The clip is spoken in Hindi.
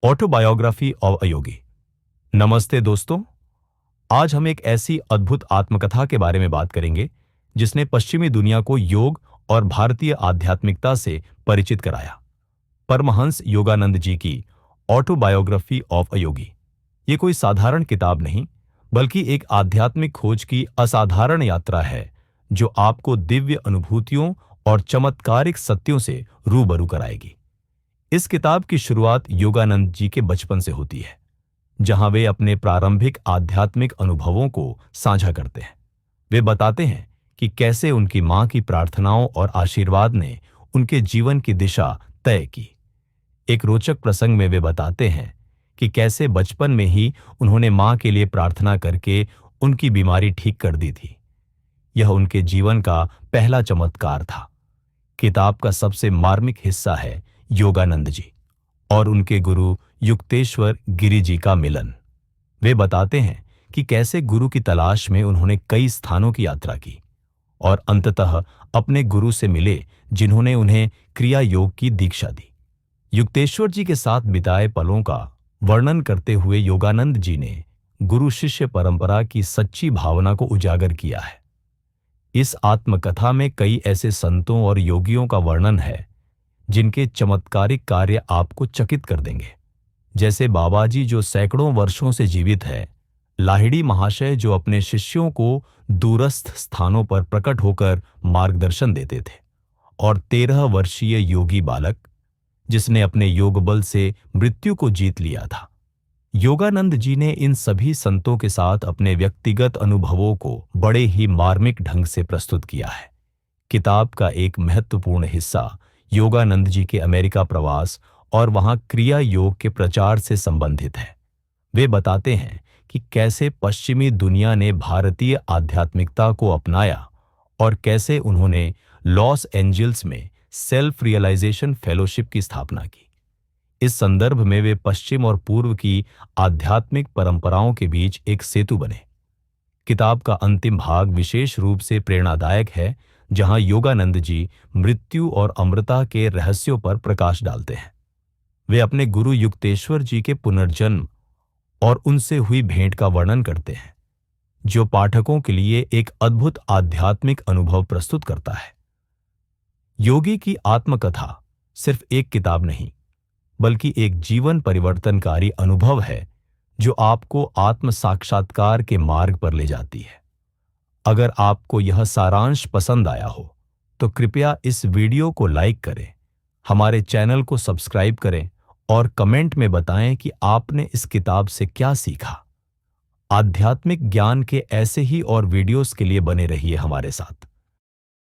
ऑटोबायोग्राफी ऑफ अ योगी। नमस्ते दोस्तों, आज हम एक ऐसी अद्भुत आत्मकथा के बारे में बात करेंगे जिसने पश्चिमी दुनिया को योग और भारतीय आध्यात्मिकता से परिचित कराया। परमहंस योगानंद जी की ऑटोबायोग्राफी ऑफ अ योगी। ये कोई साधारण किताब नहीं, बल्कि एक आध्यात्मिक खोज की असाधारण यात्रा है जो आपको दिव्य अनुभूतियों और चमत्कारिक सत्यों से रूबरू कराएगी। इस किताब की शुरुआत योगानंद जी के बचपन से होती है, जहां वे अपने प्रारंभिक आध्यात्मिक अनुभवों को साझा करते हैं। वे बताते हैं कि कैसे उनकी मां की प्रार्थनाओं और आशीर्वाद ने उनके जीवन की दिशा तय की। एक रोचक प्रसंग में वे बताते हैं कि कैसे बचपन में ही उन्होंने मां के लिए प्रार्थना करके उनकी बीमारी ठीक कर दी थी। यह उनके जीवन का पहला चमत्कार था। किताब का सबसे मार्मिक हिस्सा है योगानंद जी और उनके गुरु युक्तेश्वर गिरि जी का मिलन। वे बताते हैं कि कैसे गुरु की तलाश में उन्होंने कई स्थानों की यात्रा की और अंततः अपने गुरु से मिले, जिन्होंने उन्हें क्रिया योग की दीक्षा दी। युक्तेश्वर जी के साथ बिताए पलों का वर्णन करते हुए योगानंद जी ने गुरु शिष्य परंपरा की सच्ची भावना को उजागर किया है। इस आत्मकथा में कई ऐसे संतों और योगियों का वर्णन है जिनके चमत्कारिक कार्य आपको चकित कर देंगे, जैसे बाबा जी जो सैकड़ों वर्षों से जीवित है, लाहिड़ी महाशय जो अपने शिष्यों को दूरस्थ स्थानों पर प्रकट होकर मार्गदर्शन देते थे, और 13 वर्षीय योगी बालक जिसने अपने योग बल से मृत्यु को जीत लिया था। योगानंद जी ने इन सभी संतों के साथ अपने व्यक्तिगत अनुभवों को बड़े ही मार्मिक ढंग से प्रस्तुत किया है। किताब का एक महत्वपूर्ण हिस्सा योगानंद जी के अमेरिका प्रवास और वहां क्रिया योग के प्रचार से संबंधित है। वे बताते हैं कि कैसे पश्चिमी दुनिया ने भारतीय आध्यात्मिकता को अपनाया और कैसे उन्होंने लॉस एंजल्स में सेल्फ रियलाइजेशन फेलोशिप की स्थापना की। इस संदर्भ में वे पश्चिम और पूर्व की आध्यात्मिक परंपराओं के बीच एक सेतु बने। किताब का अंतिम भाग विशेष रूप से प्रेरणादायक है, जहां योगानंद जी मृत्यु और अमृता के रहस्यों पर प्रकाश डालते हैं। वे अपने गुरु युक्तेश्वर जी के पुनर्जन्म और उनसे हुई भेंट का वर्णन करते हैं, जो पाठकों के लिए एक अद्भुत आध्यात्मिक अनुभव प्रस्तुत करता है। योगी की आत्मकथा सिर्फ एक किताब नहीं, बल्कि एक जीवन परिवर्तनकारी अनुभव है जो आपको आत्म साक्षात्कार के मार्ग पर ले जाती है। अगर आपको यह सारांश पसंद आया हो तो कृपया इस वीडियो को लाइक करें, हमारे चैनल को सब्सक्राइब करें और कमेंट में बताएं कि आपने इस किताब से क्या सीखा। आध्यात्मिक ज्ञान के ऐसे ही और वीडियोस के लिए बने रहिए हमारे साथ।